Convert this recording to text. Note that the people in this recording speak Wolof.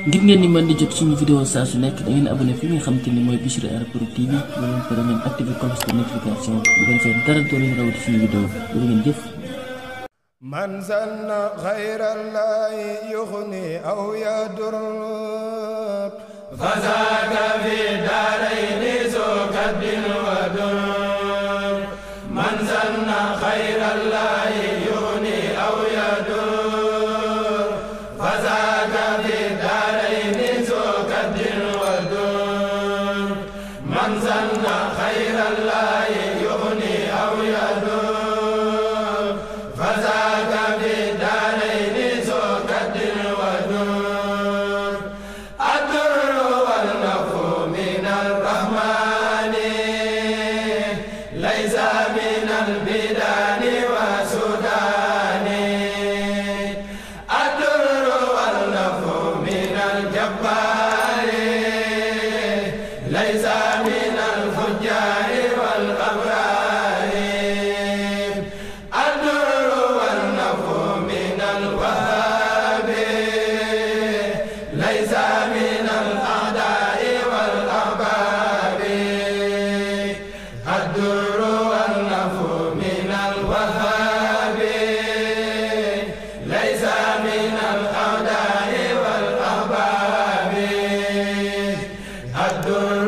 ngir ngeen ni mën di jot suñu vidéo saa su nekk da ngeen abonné fi nga xam te ni mooy Bichri Art Prod TV ba leen pare ngeen activé cloche de notification bu ko defee dara doo leen rawati suñu vidéo loolu ngeen jëf. man zanna xayrallahi yuxni aw yadur fazaaka fi daarayni sukadin wa dur man zanna xayrallahi yuxni aw yadur fazaaka fi daarayni sukadin wa dur man zanna xayrallahi yuxni aw yadur الدر